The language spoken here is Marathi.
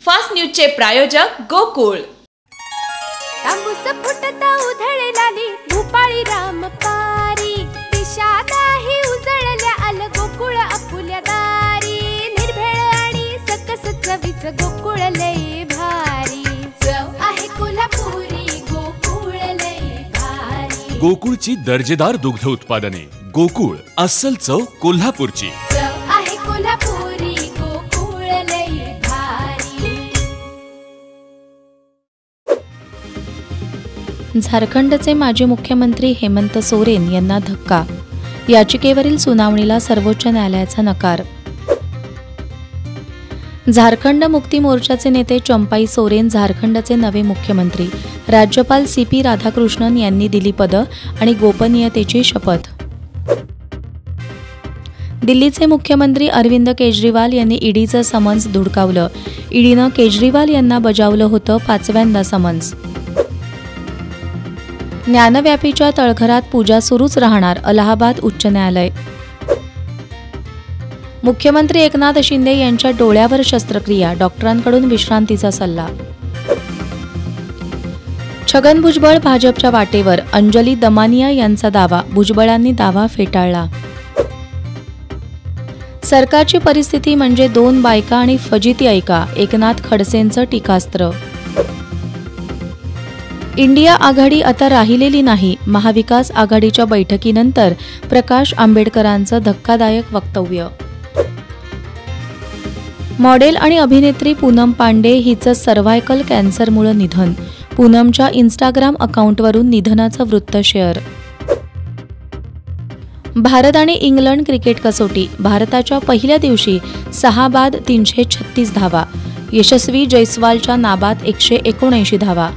फास्ट न्यूजचे प्रायोजक गोकुळ। तांबूस फुटता उधळलाली भूपाळी रामपारी, दिशादाही उजळल्या आल गोकुळ आपुल्या दारी। निर्भेळ आणि सकस चवीच गोकुळ लय भारी, चव आहे कोल्हापुरी गोकुळ लय भारी। गोकुळची दर्जेदार दुग्ध उत्पादने, गोकुळ अस्सल चव कोल्हापूरची। चव आहे कोल्हापुरी गोकुळ लय भारी। झारखंडचे माजी मुख्यमंत्री हेमंत सोरेन यांना धक्का, याचिकेवरील सुनावणीला सर्वोच्च न्यायालयाचा नकार। झारखंड मुक्ती मोर्चाचे नेते चंपाई सोरेन झारखंडचे नवे मुख्यमंत्री। राज्यपाल CP राधाकृष्णन यांनी दिली पद आणि गोपनीयतेची शपथ। दिल्लीचे मुख्यमंत्री अरविंद केजरीवाल यांनी ईडीचं समन्स धुडकावलं। ईडीनं केजरीवाल यांना बजावलं होतं 5व्यांदा समन्स। ज्ञानव्यापीच्या तळघरात पूजा सुरूच राहणार, अलाहाबाद उच्च न्यायालय। मुख्यमंत्री एकनाथ शिंदे यांच्या डोळ्यावर शस्त्रक्रिया, डॉक्टरांकडून विश्रांतीचा सल्ला। छगन भुजबळ भाजपच्या वाटेवर, अंजली दमानिया यांचा दावा, भुजबळांनी दावा फेटाळला। सरकारची परिस्थिती म्हणजे 2 बायका आणि फजिती ऐका, एकनाथ खडसेंचं टीकास्त्र। इंडिया आघाडी आता राहिलेली नाही, महाविकास आघाडीच्या बैठकीनंतर प्रकाश आंबेडकरांचं धक्कादायक वक्तव्य। मॉडेल आणि अभिनेत्री पूनम पांडे हिचं सर्व्हायकल कॅन्सरमुळे निधन, पूनमच्या इंस्टाग्राम अकाउंटवरून निधनाचं वृत्त शेअर। भारत आणि इंग्लंड क्रिकेट कसोटी, भारताच्या पहिल्या दिवशी 6 बाद 336 धावा, यशस्वी जयस्वालच्या नाबाद 179 धावा।